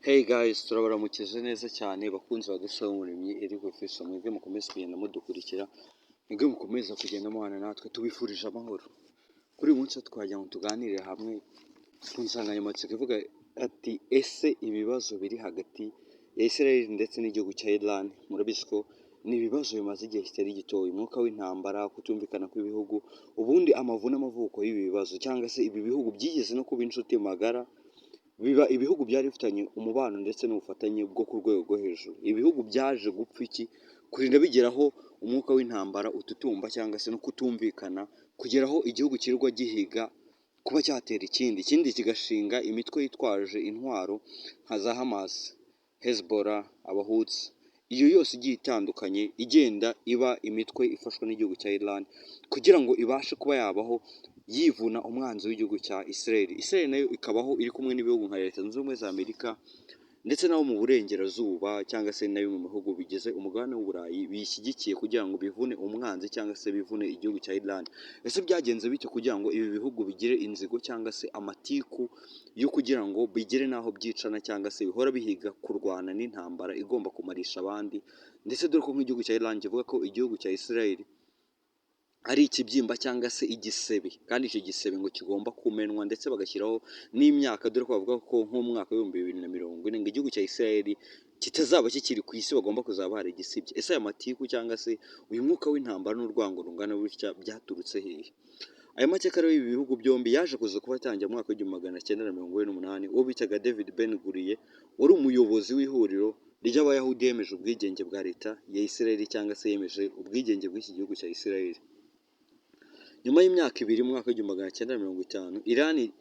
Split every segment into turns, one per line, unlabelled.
Hey guys, turabaramukije neza cyane bakunzi badusaba umuremyi Eric Official, mwebwe mukomeze kugenda mudukurikira, mwebwe mukomeza kugenda mubana natwe, tubifurije amahoro. Kuri uyu munsi twagira ngo tuganire hamwe ku nsanganyamatsiko ivuga ati ese ibibazo biri hagati ya Israel ndetse n'igihugu cya Iran, murabizi ko ni ibibazo bimaze igihe kitari gitoya, umwuka w'intambara, kutumvikana kw'ibihugu, ubundi amavu n'amavuko y'ibi bibazo cyangwa se ibi bihugu byigeze no kuba inshuti magara, biba ibihugu byari bifitanye umubano ndetse n'ubufatanye bwo ku rwego rwo hejuru. Ibihugu byaje gupfa iki kurinda bigeraho umwuka w'intambara ututumba cyangwa se no kutumvikana, kugeraho igihugu kirirwa gihiga kuba cyatera ikindi kigashinga imitwe yitwaje intwaro nka za Hamas, Hezbollah, Abahutsi, iyo yose igiye itandukanye igenda iba imitwe ifashwa n'igihugu cya Iran kugira ngo ibashe kuba yabaho yivuna umwanzi w'igihugu cya Israel. Israel nayo ikabaho iri kumwe n'ibihugu nka Leta Zunze Ubumwe za Amerika ndetse nabo mu burengerazuba cyangwa se na bimwe mu bihugu bigize umugabane w'Uburayi bishyigikiye kugira ngo bivune umwanzi cyangwa se bivune igihugu cya Iran. Ese byagenze bityo kugira ngo ibi bihugu bigire inzigo cyangwa se amatiku yo kugira ngo bigere n'aho byicana cyangwa se bihora bihiga kurwana n'intambara igomba kumarisha abandi, ndetse dore ko nk'igihugu cya Iran kivuga ko igihugu cya Israel ari ikibyimba cyangwa se igisebe, kandi icyo gisebe ngo kigomba kumenwa ndetse bagashyiraho n'imyaka, dore ko bavuga ko nk'umwaka w'ibihumbi 2040 ngo igihugu cya Israel kitazaba kikiri ku isi, bagomba kuzaba baragisibye. Ese aya matiku cyangwa se uyu mwuka w'intambara n'urwango rungana bitya byaturutse hehe? Aya mateka rero y'ibi bihugu byombi yaje kuza kuba atangira mu mwaka w'1948, uwo bitaga David Ben Gurion wari umuyobozi w'ihuriro ry'abayahudi yemeje ubwigenge bwa leta ya Israel cyangwa se yemeje ubwigenge bw'iki gihugu cya Israel. Nyuma y'imyaka ibiri mu mwaka w'1950,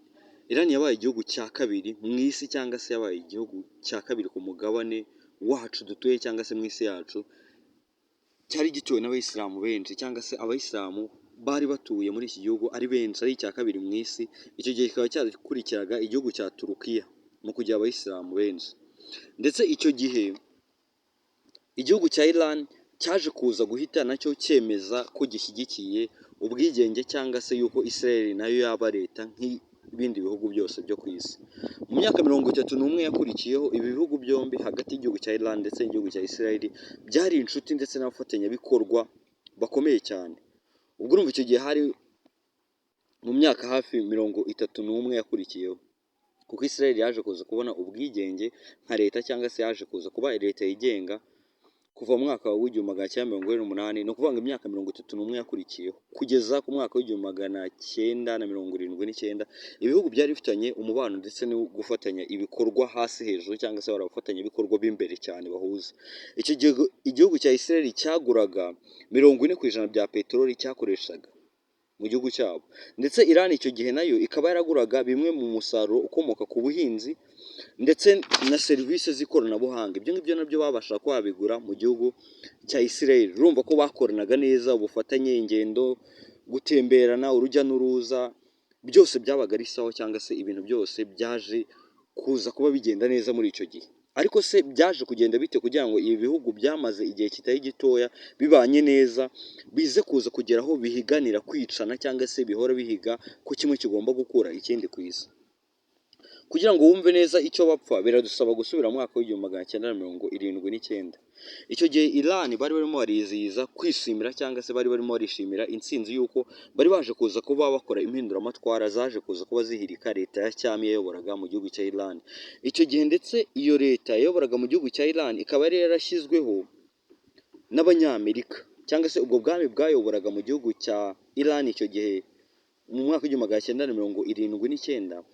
Iran yabaye igihugu cya kabiri mu isi cyangwa se yabaye igihugu cya kabiri ku mugabane wacu dutuye cyangwa se mu isi yacu cyari gituwe n'abayisilamu benshi, cyangwa se abayisilamu bari batuye muri iki gihugu ari benshi, ari icya kabiri mu isi. Icyo gihe kikaba cyarakurikiraga igihugu cya Turukiya mu kugira abayisilamu benshi, ndetse icyo gihe igihugu cya Iran cyaje kuza guhita nacyo cyemeza ko gishyigikiye ubwigenge cyangwa se yuko Israel nayo yaba leta nk'ibindi bihugu byose byo ku isi. Mu myaka 31 yakurikiyeho, ibi bihugu byombi hagati y'igihugu cya Iran ndetse n'igihugu cya Israel byari inshuti ndetse n'abafatanyabikorwa bakomeye cyane. Ubwo urumva icyo gihe hari mu myaka hafi 31 yakurikiyeho, kuko Israel yaje kuza kubona ubwigenge nka leta cyangwa se yaje kuza kuba leta yigenga kuva mu mwaka w'1948, ni ukuvuga ngo imyaka 31 yakurikiyeho kugeza ku mwaka w'1979, ibihugu byari bifitanye umubano ndetse no gufatanya ibikorwa hasi hejuru cyangwa se barabafatanya ibikorwa b'imbere cyane bahuza. Icyo gihe igihugu cya Israel cyaguraga 40% bya peteroli cyakoreshaga mu gihugu cyabo, ndetse Iran icyo gihe nayo ikaba yaraguraga bimwe mu musaruro ukomoka ku buhinzi ndetse na serivisi z'ikoranabuhanga. Ibyo ngibyo nabyo babasha kwabigura mu gihugu cya Israel. Urumva ko bakoranaga neza, ubufatanye, ingendo, gutemberana, urujya n'uruza, byose byabaga ari sawa cyangwa se ibintu byose byaje kuza kuba bigenda neza muri icyo gihe. Ariko se byaje kugenda bite kugira ngo ibi bihugu byamaze igihe kitari gitoya bibanye neza bize kuza kugeraho bihiganira kwicana cyangwa se bihora bihiga ko kimwe kigomba gukura ikindi ku isi? Kugira ngo wumve neza icyo bapfa biradusaba gusubira mu mwaka w'1979. Icyo gihe Iran bari barimo barizihiza kwishimira cyangwa se bari barimo barishimira intsinzi y'uko bari baje kuza kuba bakora impinduramatwara zaje kuza kuba zihirika leta ya cyami yayoboraga mu gihugu cya Iran. Icyo gihe ndetse iyo leta yayoboraga mu gihugu cya Iran ikaba yari yarashyizweho n'Abanyamerika, cyangwa se ubwo bwami bwayoboraga mu gihugu cya Iran icyo gihe mu mwaka w'1979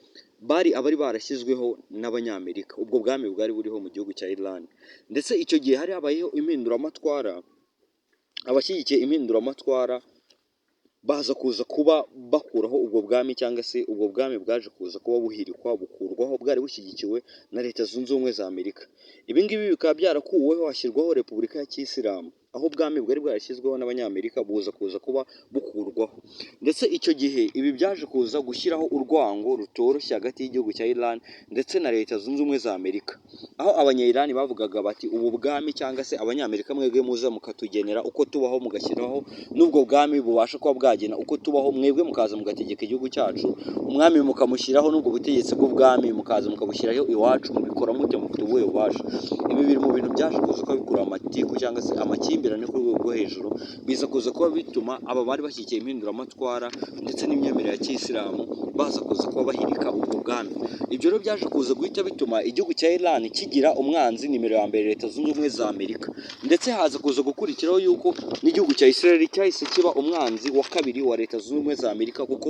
abari barashyizweho n'Abanyamerika. Ubwo bwami bwari buriho mu gihugu cya Iran, ndetse icyo gihe hari habayeho impinduramatwara. Abashyigikiye impinduramatwara baza kuza kuba bakuraho ubwo bwami, cyangwa se ubwo bwami bwaje kuza kuba buhirikwa bukurwaho, bwari bushyigikiwe na Leta Zunze Ubumwe za Amerika. Ibi ngibi bikaba byarakuweho hashyirwaho Repubulika ya Kiyisilamu aho ubwami bwari bwarashyizweho n'abanyamerika buza kuba bukurwaho. Ndetse icyo gihe ibi byaje kuza gushyiraho urwango rutoroshye hagati y'igihugu cya Iran ndetse na Leta Zunze Ubumwe za Amerika, aho abanya-Iran bavugaga bati ubu bwami cyangwa se abanyamerika mwebwe muza mukatugenera uko tubaho, mugashyiraho n'ubwo bwami bubasha kuba bwagena uko tubaho, mwebwe mukaza mugategeka igihugu cyacu, umwami mukamushyiraho n'ubwo butegetsi bw'ubwami mukaza mukabushyiraho iwacu, mubikora mute, mufite ubuhe bubasha? Ibi biri mu bintu byaje kuza kuba bikura amatiku cyangwa se amakimbirane ku rwego rwo hejuru, biza kuza kuba bituma aba bari bashyigikiye impinduramatwara ndetse n'imyemerere ya kiyisilamu baza kuza kuba bahirika ubwo bwami. Ibyo rero byaje kuza guhita bituma igihugu cya Iran kigira umwanzi nimero ya mbere, Leta Zunze Ubumwe za Amerika, ndetse haza kuza gukurikiraho yuko n'igihugu cya Israel cyahise kiba umwanzi wa kabiri wa Leta Zunze Ubumwe za Amerika, kuko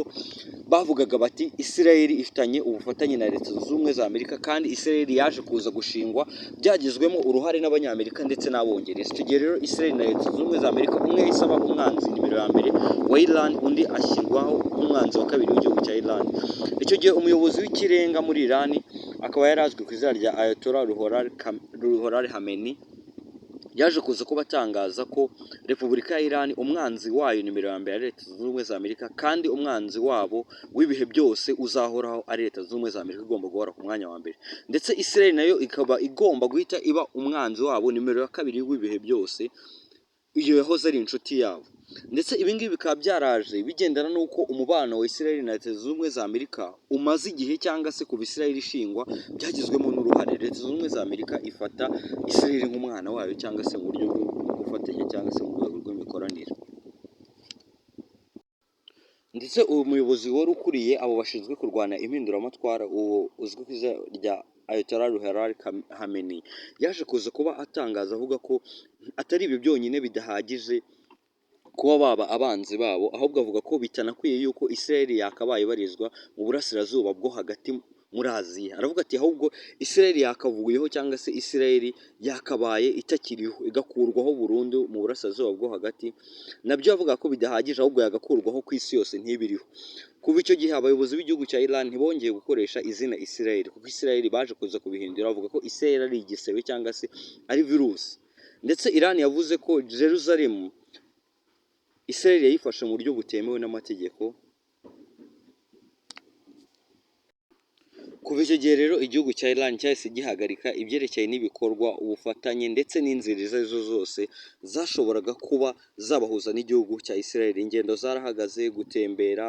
bavugaga bati Israel ifitanye ubufatanye na Leta Zunze Ubumwe za Amerika, kandi Israel yaje kuza gushingwa byagizwemo uruhare n'abanyamerika ndetse n'abongereza. Icyo gihe rero Israel na Leta Zunze Ubumwe za Amerika, umwe yahise aba umwanzi nimero ya mbere wa Iran, undi ashyirwaho umwanzi wa kabiri w'igihugu cya Iran. Icyo gihe umuyobozi w'ikirenga muri Iran akaba yari azwi ku izina rya Ayatollah Ruhollah Khamenei, yaje kuza kuba atangaza ko Repubulika ya Iran umwanzi wayo nimero ya mbere ari Leta Zunze Ubumwe za Amerika, kandi umwanzi wabo w'ibihe byose uzahoraho ari Leta Zunze Ubumwe za Amerika, igomba guhora ku mwanya wa mbere. Ndetse Israel nayo ikaba igomba guhita iba umwanzi wabo nimero ya kabiri w'ibihe byose, iyo yahoze ari inshuti yabo. Ndetse ibi ngibi bikaba byaraje bigendana n'uko umubano wa Israel na Leta Zunze Ubumwe za Amerika umaze igihe, cyangwa se kuva Israel ishingwa byagizwemo n'uruhare. Leta Zunze Ubumwe za Amerika ifata Israel nk'umwana wayo, cyangwa se mu buryo bwo gufatanya, cyangwa se mu rwego rw'imikoranire. Ndetse uwo muyobozi wari ukuriye abo bashinzwe kurwanya impinduramatwara, uwo uzwi ku izina rya Ayatollah Ruhollah Khamenei, yaje kuza kuba atangaza avuga ko atari ibi byonyine bidahagije kuba baba abanzi babo, ahubwo avuga ko bitanakwiye yuko Israel yakabaye ibarizwa mu burasirazuba bwo hagati muri Aziya. Aravuga ati ahubwo Israel yakavuyeho, cyangwa se Israel yakabaye itakiriho, igakurwaho burundu mu burasirazuba bwo hagati. Nabyo avuga ko bidahagije, ahubwo yagakurwaho ku isi yose ntibiriho. Kuva icyo gihe abayobozi b'igihugu cya Iran ntibongeye gukoresha izina Israel, kuko Israel baje kuza kubihindura, bavuga ko Israel ari igisebe cyangwa se ari virusi. Ndetse Iran yavuze ko Jerusalem Israel yayifashe mu buryo butemewe n'amategeko. Kuva icyo gihe rero igihugu cya Iran cyahise gihagarika ibyerekeye n'ibikorwa, ubufatanye ndetse n'inzira izo arizo zose zashoboraga kuba zabahuza n'igihugu cya Israel. Ingendo zarahagaze, gutembera,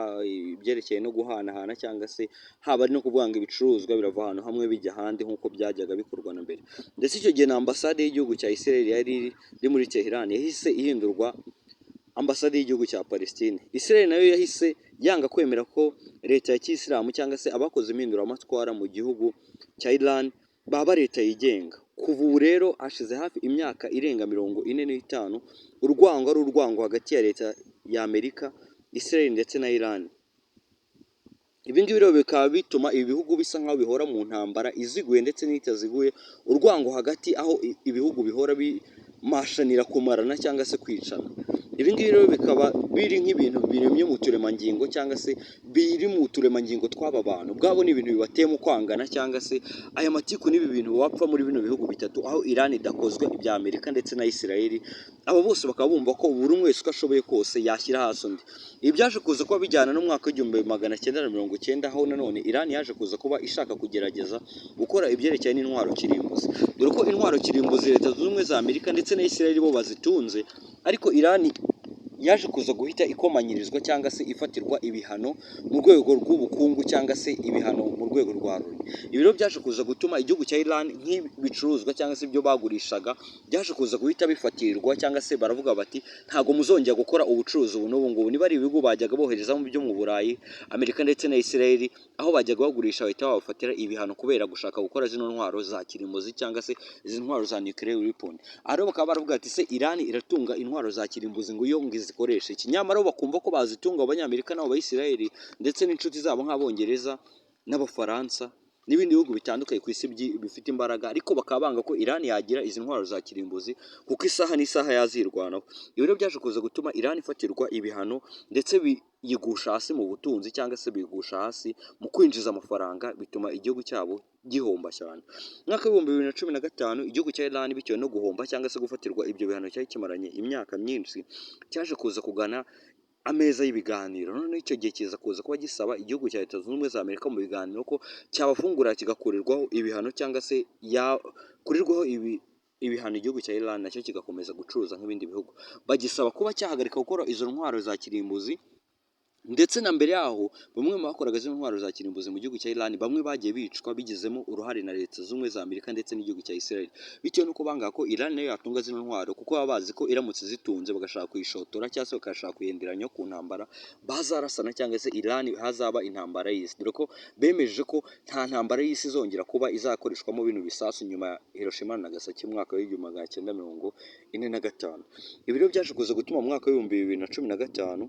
ibyerekeye no guhanahana, cyangwa se haba ari no kuvuga ngo ibicuruzwa birava ahantu hamwe bijya ahandi nk'uko byajyaga bikorwa na mbere. Ndetse icyo gihe na ambasade y'igihugu cya Israel yari iri muri Tehran yahise ihindurwa ambasade y'igihugu cya Palestine. Israel nayo yahise yanga kwemera ko leta ya kiyisilamu cyangwa se abakoze impinduramatwara mu gihugu cya Iran baba leta yigenga. Kuva ubu rero hashize hafi imyaka irenga 45 urwango ari urwango hagati ya leta ya Amerika, Israel ndetse na Iran. Ibi ngibi rero bikaba bituma ibi bihugu bisa nkaho bihora mu ntambara iziguye ndetse n'itaziguye, urwango hagati, aho ibihugu bihora bimashanira kumarana cyangwa se kwicana. Ibi ngibi rero bikaba biri nk'ibintu biremye mu turemangingo, cyangwa se biri mu turemangingo tw'aba bantu ubwabo, ni ibintu bibateye mu kwangana, cyangwa se aya matiku n'ibi bintu wapfa muri bino bihugu bitatu, aho Iran idakozwe ibya Amerika ndetse na Israel. Abo bose bakaba bumva ko buri umwe wese uko ashoboye kose yashyira hasi undi. Ibi byaje kuza kuba bijyana n'umwaka w'1990, aho nanone Iran yaje kuza kuba ishaka kugerageza gukora ibyerekeye n'intwaro kirimbuzi. Dore ko intwaro kirimbuzi Leta Zunze Ubumwe za Amerika ndetse na Israel bo bazitunze, ariko Iran yaje kuza guhita ikomanyirizwa cyangwa se ifatirwa ibihano mu rwego rw'ubukungu, cyangwa se ibihano mu rwego rwa Loni. Ibi rero byaje kuza gutuma igihugu cya Iran nk'ibicuruzwa cyangwa se ibyo bagurishaga byaje kuza guhita bifatirwa, cyangwa se baravuga bati ntago muzongera gukora ubucuruzi ubu n'ubu ngubu. Niba ari ibihugu bajyaga bohereza mu byo mu Burayi, Amerika ndetse na Israel, aho bajyaga bagurisha bahita babafatira ibihano kubera gushaka gukora zino ntwaro za kirimbuzi, cyangwa se izi ntwaro za nuclear weapon. Rero bakaba baravuga ati se Iran iratunga intwaro za kirimbuzi ngo iyo zikoresha iki? Nyamara bakumva ko bazitunga Abanyamerika n'abo Bayisiraheli ndetse n'inshuti zabo nk'Abongereza n'Abafaransa n'ibindi bihugu bitandukanye ku isi bifite imbaraga, ariko bakaba banga ko Iran yagira izi ntwaro za kirimbuzi kuko isaha n'isaha yazirwanaho. Ibi rero byaje kuza gutuma Iran ifatirwa ibihano ndetse biyigusha hasi mu butunzi cyangwa se biyigusha hasi mu kwinjiza amafaranga, bituma igihugu cyabo gihomba cyane. Mwaka w'ibihumbi 2015 igihugu cya Iran bitewe no guhomba cyangwa se gufatirwa ibyo bihano cyari kimaranye imyaka myinshi, cyaje kuza kugana ameza y'ibiganiro. Noneho icyo gihe kiza kuza kuba gisaba igihugu cya Leta Zunze Ubumwe za Amerika mu biganiro ko cyabafungura kigakurirwaho ibihano cyangwa se yakurirwaho ibihano igihugu cya Iran nacyo kigakomeza gucuruza nk'ibindi bihugu. Bagisaba kuba cyahagarika gukora izo ntwaro za kirimbuzi, ndetse na mbere yaho bamwe mu bakoraga izo ntwaro za kirimbuzi mu gihugu cya Iran bamwe bagiye bicwa bigizemo uruhare na Leta Zunze Ubumwe za Amerika ndetse n'igihugu cya Israel, bitewe nuko banga ko Iran nayo yatunga zino ntwaro, kuko baba bazi ko iramutse zitunze bagashaka kuyishotora cyangwa se bagashaka kuyenderanya ku ntambara bazarasana, cyangwa se Iran hazaba intambara y'isi, dore ko bemeje ko nta ntambara y'isi izongera kuba izakoreshwamo bino bisasu nyuma ya Hiroshima na Nagasaki mu mwaka w'1945. Ibi rero byaje kuza gutuma mu mwaka w'2015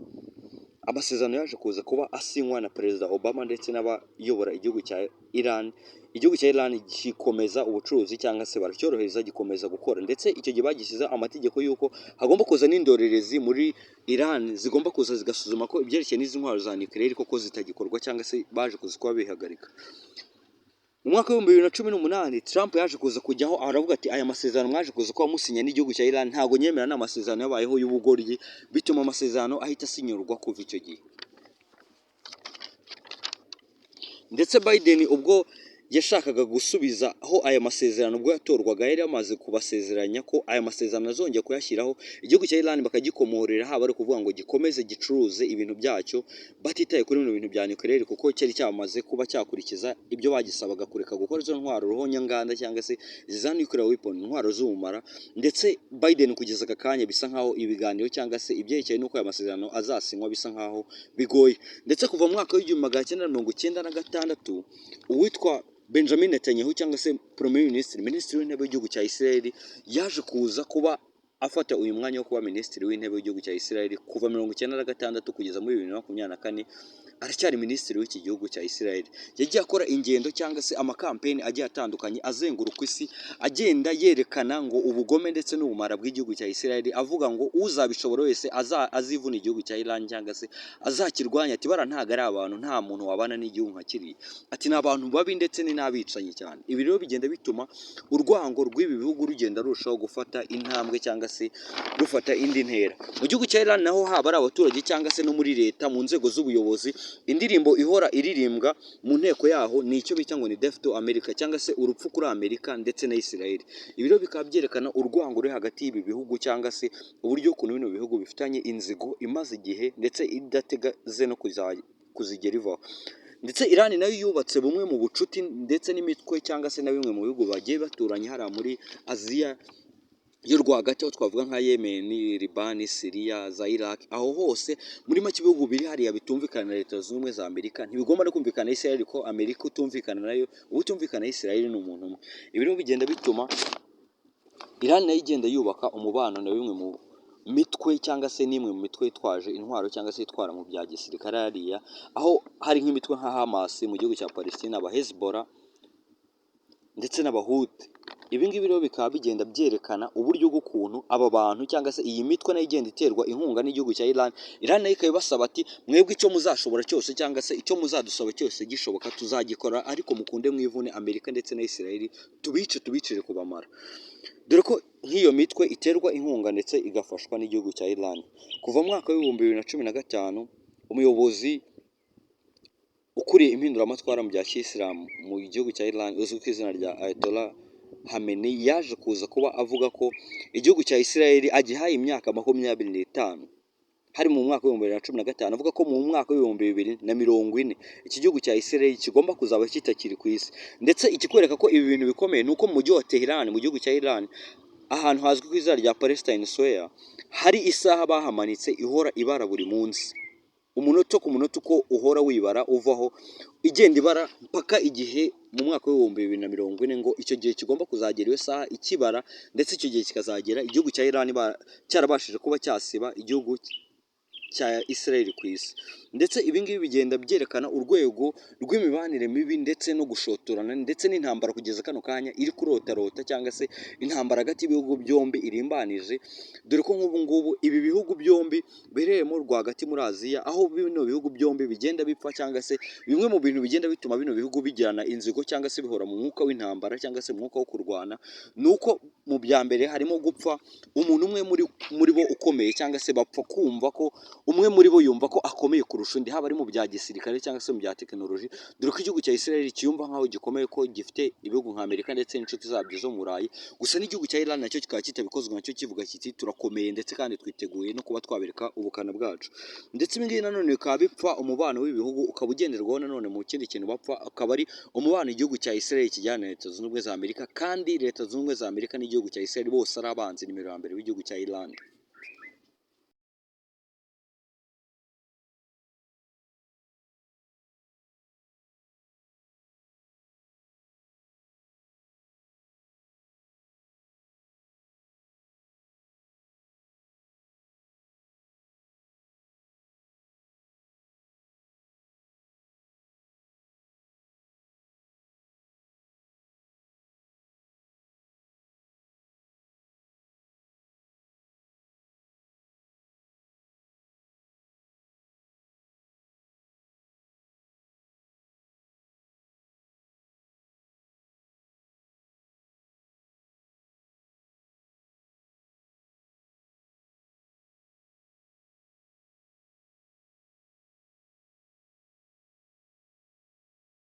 amasezerano yaje kuza kuba asinywa na Perezida Obama ndetse n'abayobora igihugu cya Iran. Igihugu cya Iran gikomeza ubucuruzi cyangwa se baracyorohereza gikomeza gukora, ndetse icyo gihe bagishyize amategeko y'uko hagomba kuza n'indorerezi muri Iran zigomba kuza zigasuzuma ko ibyerekeye n'izi ntwaro za nucleaire koko zitagikorwa cyangwa se baje kuza kuba bihagarika. Mu mwaka w'2018 Trump yaje kuza kujyaho aravuga ati aya masezerano mwaje kuza kuba musinya n'igihugu cya Iran ntago nyemera, n'amasezerano yabayeho y'ubugoryi, bituma amasezerano ahita asinyurwa kuva icyo gihe. Ndetse Biden ubwo yashakaga gusubiza aho aya masezerano ubwo yatorwaga yari yamaze kubasezeranya ko aya masezerano azongera kuyashyiraho, igihugu cya Iran bakagikomorera, haba ari kuvuga ngo gikomeze gicuruze ibintu byacyo batitaye kuri bino bintu bya nucleaire, kuko cyari cyamaze kuba cyakurikiza ibyo bagisabaga kureka gukora izo ntwaro ruhonyanganda cyangwa se za nuclear weapon, intwaro z'ubumara. Ndetse Biden kugeza aka kanya bisa nkaho ibiganiro cyangwa se ibyerekeye n'uko aya masezerano azasinywa bisa nkaho bigoye. Ndetse kuva mu mwaka w'1996 uwitwa Benjamin Netanyahu cyangwa se Premier Minister, Minisitiri w'intebe w'igihugu cya Israel, yaje kuza kuba afata uyu mwanya wo kuba Minisitiri w'intebe w'igihugu cya Israel kuva 1996 kugeza muri 2024. Aracyari Minisitiri w'iki gihugu cya Israel. Yagiye akora ingendo cyangwa se amakampeni agiye atandukanye azenguruka isi, agenda yerekana ngo ubugome ndetse n'ubumara bw'igihugu cya Israel, avuga ngo uzabishobora wese azivuna igihugu cya Iran cyangwa se azakirwanya. Ati bara ntago ari abantu, nta muntu wabana n'igihugu nka kiriya. Ati ni abantu babi ndetse ni n'abicanyi cyane. Ibi rero bigenda bituma urwango rw'ibi bihugu rugenda rushaho gufata intambwe cyangwa se rufata indi ntera. Mu gihugu cya Iran naho haba ari abaturage cyangwa se no muri leta mu nzego z'ubuyobozi, indirimbo ihora iririmbwa mu nteko yaho ni icyo bita ngo ni Death to America cyangwa se urupfu kuri Amerika ndetse na Israel. Ibi rero bikaba byerekana urwango ruri hagati y'ibi bihugu cyangwa se uburyo ukuntu bino bihugu bifitanye inzigo imaze igihe ndetse idategaze no kuzigera ivaho. Ndetse Iran nayo yubatse bumwe mu bucuti ndetse n'imitwe cyangwa se na bimwe mu bihugu bagiye baturanye hariya muri Aziya yo rwagati, aho twavuga nka Yemen, Liban, Syria, za Iraq. Aho hose muri make ibihugu biri hariya bitumvikana na Leta Zunze Ubumwe za Amerika ntibigomba no kumvikana na Israel, ko Amerika utumvikana nayo, utumvikana na Israel ni umuntu umwe. Ibi rero bigenda bituma Iran nayo igenda yubaka umubano na bimwe mu mitwe cyangwa se n'imwe mu mitwe itwaje intwaro cyangwa se itwara mu bya gisirikare hariya, aho hari nk'imitwe nka Hamas mu gihugu cya Palestina, aba Hezbollah ndetse n'Abahuti. Ibi ngibi rero bikaba bigenda byerekana uburyo bw'ukuntu aba bantu cyangwa se iyi mitwe nayo igenda iterwa inkunga n'igihugu cya Iran. Iran nayo ikabasaba ati mwebwe icyo muzashobora cyose cyangwa se icyo muzadusaba cyose gishoboka tuzagikora, ariko mukunde mwivune Amerika ndetse na Israel, tubicire kubamara. Dore ko nk'iyo mitwe iterwa inkunga ndetse igafashwa n'igihugu cya Iran. Kuva mu mwaka w'2015 umuyobozi ukuriye impinduramatwara mu bya Kiyisilamu mu gihugu cya Iran uzwi ku izina rya Ayatollah Khamenei yaje kuza kuba avuga ko igihugu cya Israel agihaye imyaka 25, hari mu mwaka w'2015, avuga ko mu mwaka w'2040 iki gihugu cya Israel kigomba kuzaba kitakiri ku isi. Ndetse ikikwereka ko ibi bintu bikomeye nuko mu mujyi wa Tehran mu gihugu cya Iran, ahantu hazwi ku izina rya Palestine Square, hari isaha bahamanitse ihora ibara buri munsi, umunota ku munota uko uhora wibara uvaho, igenda ibara mpaka igihe mu mwaka w'2040 ngo icyo gihe kigomba kuzagera iyo saha ikibara, ndetse icyo gihe kikazagera igihugu cya Iran cyarabashije kuba cyasiba igihugu cya Israel ku isi. Ndetse ibi ngibi bigenda byerekana urwego rw'imibanire mibi ndetse no gushotorana ndetse n'intambara kugeza kano kanya iri kurotarota, cyangwa se intambara hagati y'ibihugu byombi irimbanije, dore ko nk'ubu ngubu ibi bihugu byombi biherereyemo rwagati muri Aziya, aho bino bihugu byombi bigenda bipfa, cyangwa se bimwe mu bintu bigenda bituma bino bihugu bigirana inzigo cyangwa se bihora mu mwuka w'intambara cyangwa se mu mwuka wo kurwana, ni uko mu bya mbere harimo gupfa umuntu umwe muri bo ukomeye, cyangwa se bapfa kumva ko umwe muri bo yumva ko akomeye kurusha undi, haba ari mu bya gisirikare cyangwa se mu bya tekinoloji, dore ko igihugu cya Israel kiyumva nk'aho gikomeye, ko gifite ibihugu nka Amerika ndetse n'inshuti zabyo zo mu Burayi. Gusa n'igihugu cya Iran nacyo kikaba kitabikozwa, nacyo kivuga kiti turakomeye ndetse kandi twiteguye no kuba twabereka ubukana bwacu. Ndetse ibi ngibi nanone bikaba bipfa umubano w'ibihugu ukaba ugenderwaho nanone mu kindi kintu bapfa, akaba ari umubano igihugu cya Israel kijyana na Leta Zunze Ubumwe za Amerika, kandi Leta Zunze Ubumwe za Amerika n'igihugu cya Israel bose ari abanzi nimero ya mbere w'igihugu cya Iran.